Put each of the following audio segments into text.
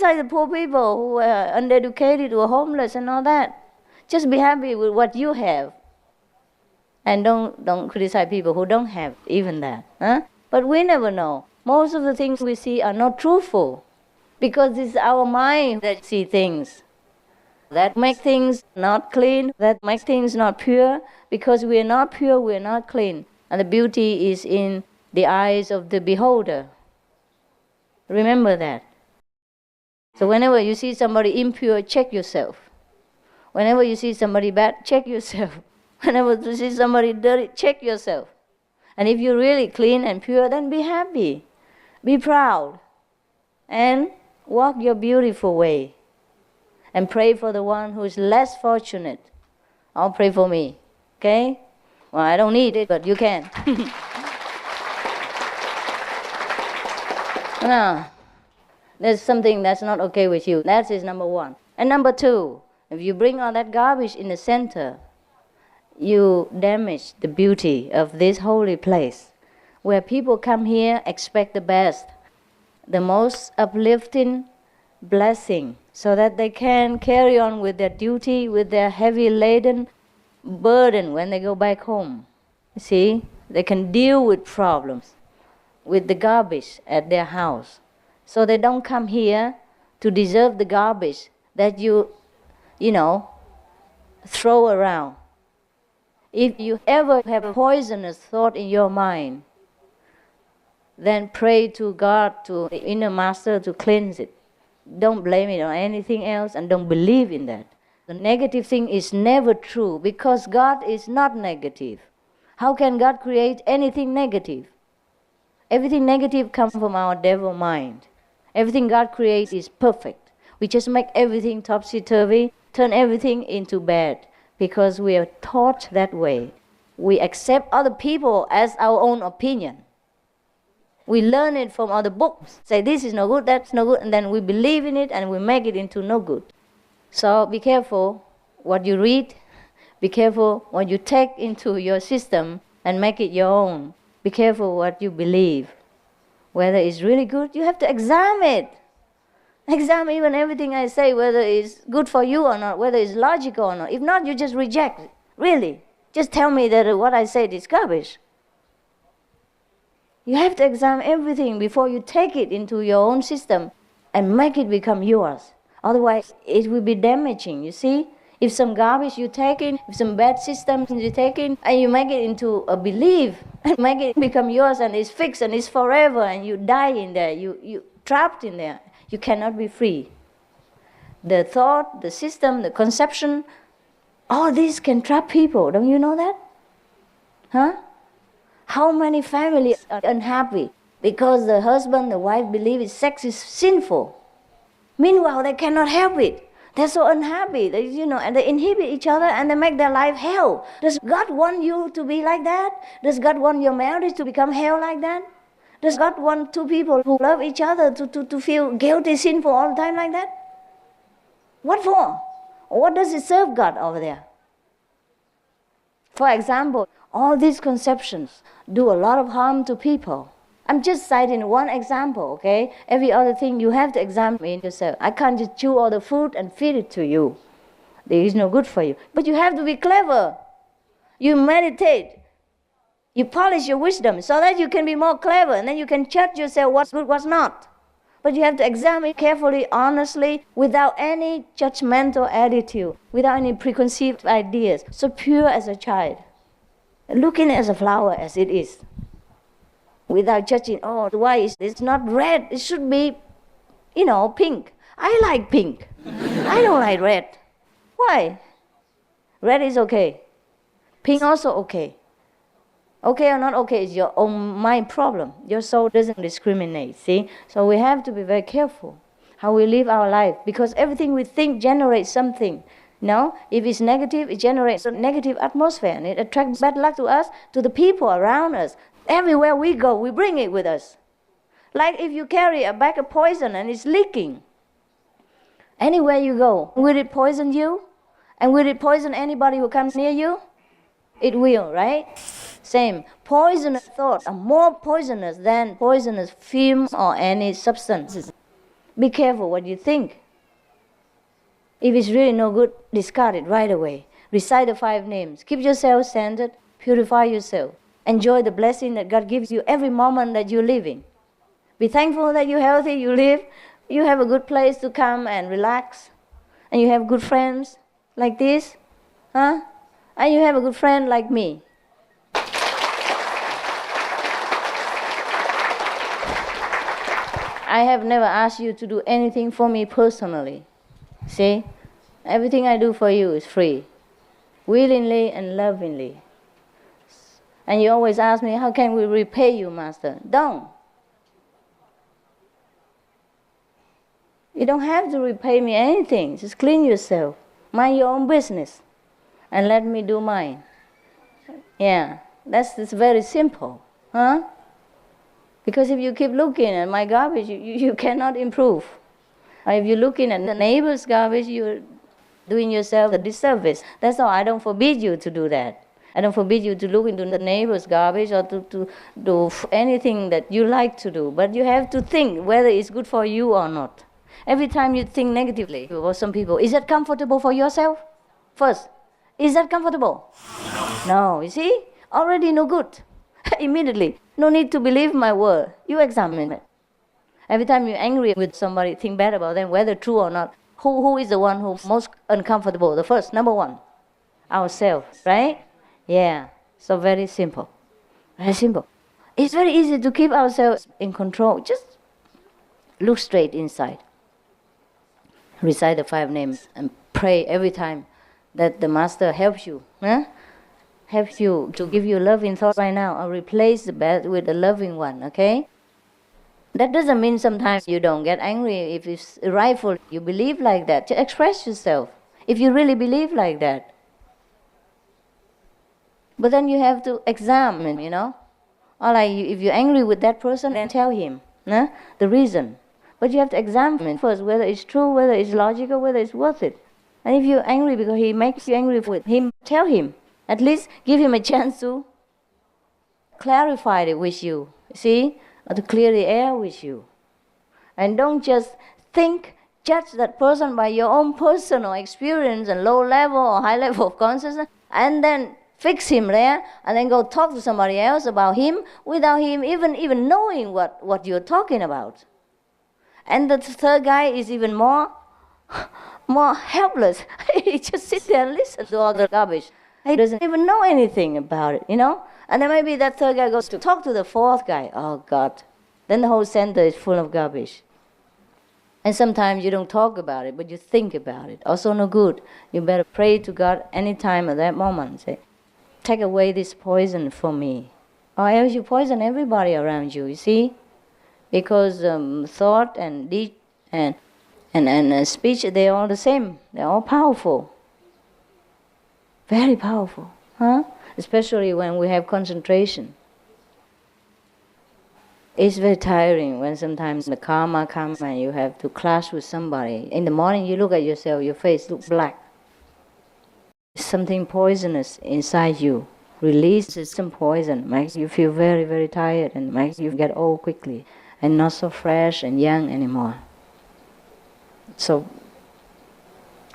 criticize the poor people who are uneducated, who are homeless and all that. Just be happy with what you have. And don't criticize people who don't have even that. Huh? But we never know. Most of the things we see are not truthful. Because it's our mind that see things. That make things not clean, that make things not pure. Because we are not pure, we are not clean. And the beauty is in the eyes of the beholder. Remember that. So whenever you see somebody impure, check yourself. Whenever you see somebody bad, check yourself. Whenever you see somebody dirty, check yourself. And if you're really clean and pure, then be happy. Be proud. And walk your beautiful way. And pray for the one who is less fortunate. I'll pray for me. Okay? Well, I don't need it, but you can. Now, there's something that's not okay with you. That is number one. And number two, if you bring all that garbage in the center, you damage the beauty of this holy place, where people come here expect the best, the most uplifting blessing, so that they can carry on with their duty, with their heavy laden burden when they go back home. You see, they can deal with problems, with the garbage at their house. So they don't come here to deserve the garbage that you throw around. If you ever have a poisonous thought in your mind, then pray to God, to the inner master, to cleanse it. Don't blame it on anything else and don't believe in that. The negative thing is never true because God is not negative. How can God create anything negative? Everything negative comes from our devil mind. Everything God creates is perfect. We just make everything topsy-turvy, turn everything into bad because we are taught that way. We accept other people as our own opinion. We learn it from other books. Say this is no good, that's no good, and then we believe in it and we make it into no good. So be careful what you read. Be careful what you take into your system and make it your own. Be careful what you believe. Whether it's really good, you have to examine it. Examine even everything I say, whether it's good for you or not, whether it's logical or not. If not, you just reject it. Really. Just tell me that what I said is garbage. You have to examine everything before you take it into your own system and make it become yours. Otherwise, it will be damaging, you see? If some garbage you take in, if some bad systems you take in, and you make it into a belief, and make it become yours, and it's fixed, and it's forever, and you die in there, you trapped in there, you cannot be free. The thought, the system, the conception, all this can trap people. Don't you know that? Huh? How many families are unhappy because the husband, the wife believe sex is sinful. Meanwhile, they cannot help it. They're so unhappy, and they inhibit each other and they make their life hell. Does God want you to be like that? Does God want your marriage to become hell like that? Does God want two people who love each other to feel guilty, sinful all the time like that? What for? What does it serve God over there? For example, all these conceptions do a lot of harm to people. I'm just citing one example, okay? Every other thing you have to examine yourself. I can't just chew all the food and feed it to you. There is no good for you. But you have to be clever. You meditate. You polish your wisdom so that you can be more clever and then you can judge yourself what's good, what's not. But you have to examine carefully, honestly, without any judgmental attitude, without any preconceived ideas. So pure as a child. Looking as a flower as it is. Without judging, why is this not red? It should be, pink. I like pink. I don't like red. Why? Red is okay. Pink also okay. Okay or not okay is your own mind problem. Your soul doesn't discriminate, see? So we have to be very careful how we live our life because everything we think generates something. If it's negative, it generates a negative atmosphere and it attracts bad luck to us, to the people around us. Everywhere we go, we bring it with us. Like if you carry a bag of poison and it's leaking. Anywhere you go, will it poison you? And will it poison anybody who comes near you? It will, right? Same. Poisonous thoughts are more poisonous than poisonous fumes or any substances. Be careful what you think. If it's really no good, discard it right away. Recite the 5 names. Keep yourself centered. Purify yourself. Enjoy the blessing that God gives you every moment that you're living. Be thankful that you're healthy, you live, you have a good place to come and relax, and you have good friends like this, huh? And you have a good friend like me. I have never asked you to do anything for me personally. See? Everything I do for you is free, willingly and lovingly. And you always ask me, how can we repay you, Master? Don't. You don't have to repay me anything. Just clean yourself. Mind your own business. And let me do mine. Yeah, that's very simple. Huh? Because if you keep looking at my garbage, you cannot improve. Or if you're looking at the neighbor's garbage, you're doing yourself a disservice. That's all. I don't forbid you to do that. I don't forbid you to look into the neighbor's garbage or to do anything that you like to do. But you have to think whether it's good for you or not. Every time you think negatively about some people, is that comfortable for yourself? First, is that comfortable? No, you see? Already no good. Immediately. No need to believe my word. You examine it. Every time you're angry with somebody, think bad about them, whether true or not. Who is the one who's most uncomfortable? The first, number one. Ourselves, right? Yeah. So very simple. Very simple. It's very easy to keep ourselves in control. Just look straight inside. Recite the 5 names and pray every time that the Master helps you. Huh? Helps you to give you loving thoughts right now, or replace the bad with a loving one, okay? That doesn't mean sometimes you don't get angry if it's rightful. You believe like that. Just express yourself if you really believe like that. But then you have to examine, Or like if you're angry with that person, then tell him the reason. But you have to examine first whether it's true, whether it's logical, whether it's worth it. And if you're angry because he makes you angry with him, tell him. At least give him a chance to clarify it with you, see? Or to clear the air with you. And don't just judge that person by your own personal experience and low level or high level of consciousness, and then fix him there, and then go talk to somebody else about him without him even knowing what you're talking about. And the third guy is even more helpless. He just sits there and listens to all the garbage. He doesn't even know anything about it, And then maybe that third guy goes to talk to the fourth guy. Oh, God. Then the whole center is full of garbage. And sometimes you don't talk about it, but you think about it. Also no good. You better pray to God any time at that moment. Say, take away this poison from me. Or else you poison everybody around you, you see? Because thought and deed and speech, they're all the same. They're all powerful. Very powerful, huh? Especially when we have concentration. It's very tiring when sometimes the karma comes and you have to clash with somebody. In the morning you look at yourself, your face looks black. Something poisonous inside you releases some poison, makes you feel very, very tired and makes you get old quickly and not so fresh and young anymore. So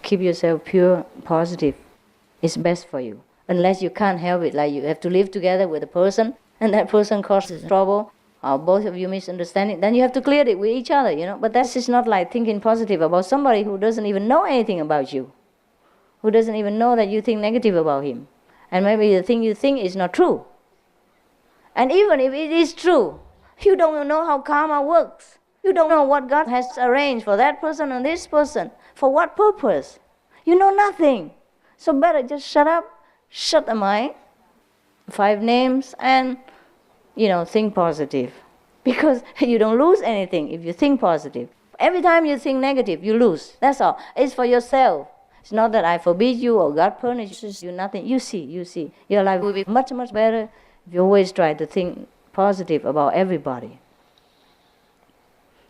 keep yourself pure, positive. It's best for you. Unless you can't help it, like you have to live together with a person and that person causes trouble, or both of you misunderstanding, then you have to clear it with each other, But that's just not like thinking positive about somebody who doesn't even know anything about you, who doesn't even know that you think negative about him. And maybe the thing you think is not true. And even if it is true, you don't know how karma works. You don't know what God has arranged for that person and this person. For what purpose? You know nothing. So better just shut up, shut the mind, 5 names, and, think positive. Because you don't lose anything if you think positive. Every time you think negative, you lose. That's all. It's for yourself. It's not that I forbid you or God punishes you, nothing. You see. Your life will be much, much better if you always try to think positive about everybody.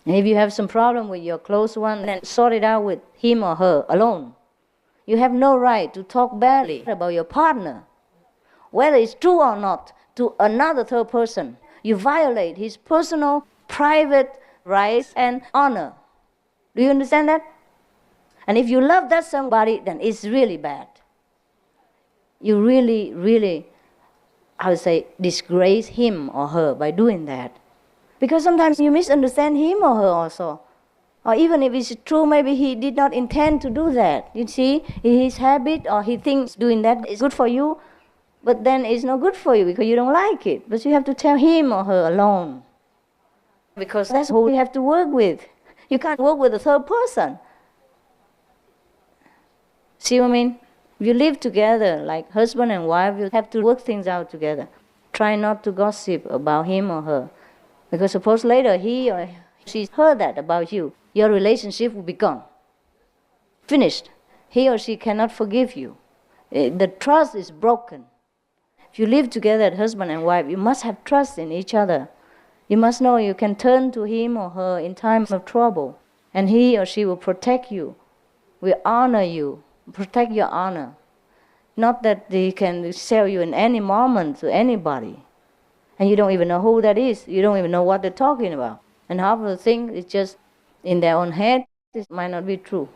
And if you have some problem with your close one, then sort it out with him or her alone. You have no right to talk badly about your partner, whether it's true or not, to another third person. You violate his personal, private rights and honor. Do you understand that? And if you love that somebody, then it's really bad. You really, really, I would say, disgrace him or her by doing that. Because sometimes you misunderstand him or her also. Or even if it's true, maybe he did not intend to do that. You see, his habit or he thinks doing that is good for you, but then it's not good for you because you don't like it. But you have to tell him or her alone. Because that's who you have to work with. You can't work with a third person. See what I mean? If you live together like husband and wife, you have to work things out together. Try not to gossip about him or her. Because suppose later he or she heard that about you, your relationship will be gone. Finished. He or she cannot forgive you. The trust is broken. If you live together as husband and wife, you must have trust in each other. You must know you can turn to him or her in times of trouble. And he or she will protect you, will honor you, protect your honor. Not that they can sell you in any moment to anybody. And you don't even know who that is. You don't even know what they're talking about. And half of the thing is just in their own head. This might not be true.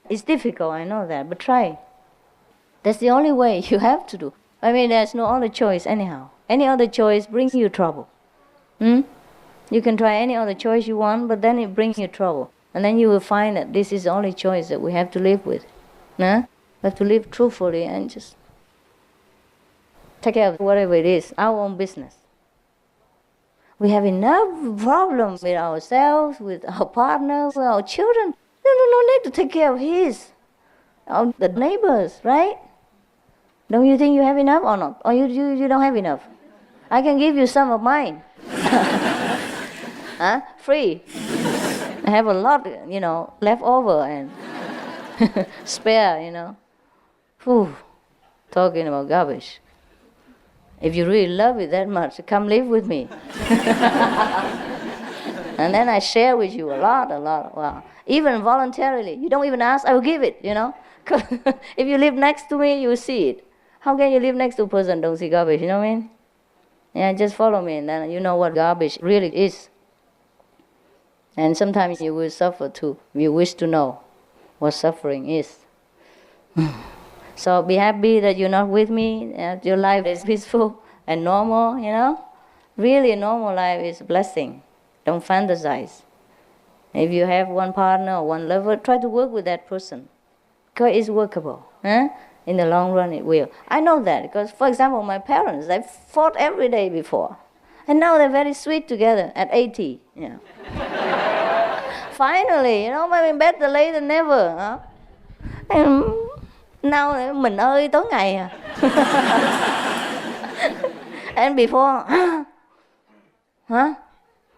It's difficult, I know that, but try. That's the only way you have to do. I mean, there's no other choice anyhow. Any other choice brings you trouble. You can try any other choice you want, but then it brings you trouble. And then you will find that this is the only choice that we have to live with. We have to live truthfully and just take care of whatever it is, our own business. We have enough problems with ourselves, with our partners, with our children. No need to take care of the neighbors, right? Don't you think you have enough or not? Or you don't have enough? I can give you some of mine. Free. I have a lot, left over and spare, Whew. Talking about garbage. If you really love it that much, come live with me. And then I share with you a lot. Wow. Even voluntarily. You don't even ask, I will give it, If you live next to me, you will see it. How can you live next to a person and don't see garbage, you know what I mean? Yeah, just follow me and then you know what garbage really is. And sometimes you will suffer too. You wish to know what suffering is. So be happy that you're not with me, that your life is peaceful and normal, Really a normal life is a blessing. Don't fantasize. If you have one partner or one lover, try to work with that person. Because it's workable. In the long run it will. I know that because, for example, my parents, they fought every day before. And now they're very sweet together at 80. Finally, maybe better late than never. And now mình ơi tối ngày à. And before,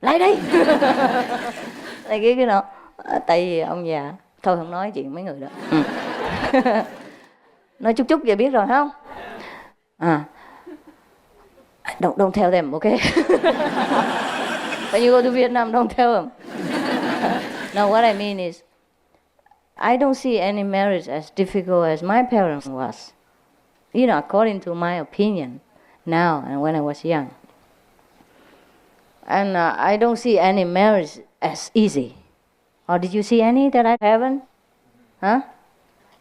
lại đây. Like, tại vì ông già, thôi không nói chuyện mấy người đó. Nói chút vậy biết rồi không? Don't tell them, okay? When you go to Vietnam, don't tell them. No, what I mean is, I don't see any marriage as difficult as my parents was. According to my opinion now and when I was young. And I don't see any marriage as easy. Or did you see any that I haven't?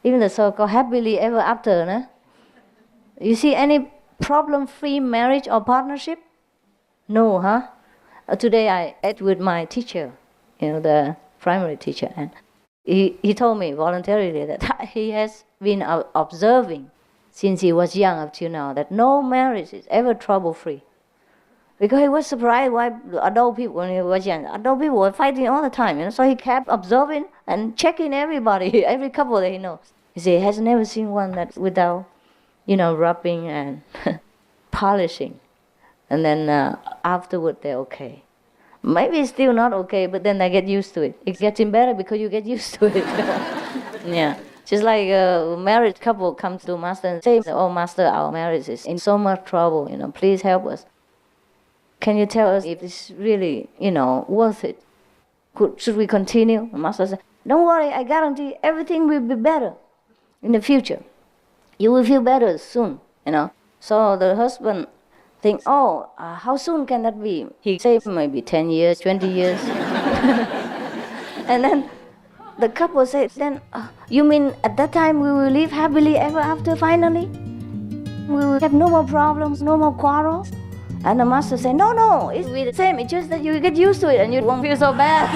Even the so-called happily ever after, You see any problem-free marriage or partnership? No, Today I ate with my teacher, the primary teacher, and he told me voluntarily that he has been observing since he was young up till now that no marriage is ever trouble-free. Because he was surprised why adult people, when he was young, adult people were fighting all the time. So he kept observing and checking everybody, every couple that he knows. He said he has never seen one that without, rubbing and polishing. And then afterward they're okay. Maybe it's still not okay, but then they get used to it. It's getting better because you get used to it. Yeah. Just like a married couple comes to Master and says, "Oh, Master, our marriage is in so much trouble. Please help us. Can you tell us if it's really, worth it? Should we continue?" The Master said, "Don't worry, I guarantee everything will be better in the future. You will feel better soon, So the husband thinks, how soon can that be? He said maybe 10 years, 20 years. And then The couple said, then, you mean at that time we will live happily ever after finally? We will have no more problems, no more quarrels? And the master said, no, it's the same, it's just that you get used to it and you won't feel so bad.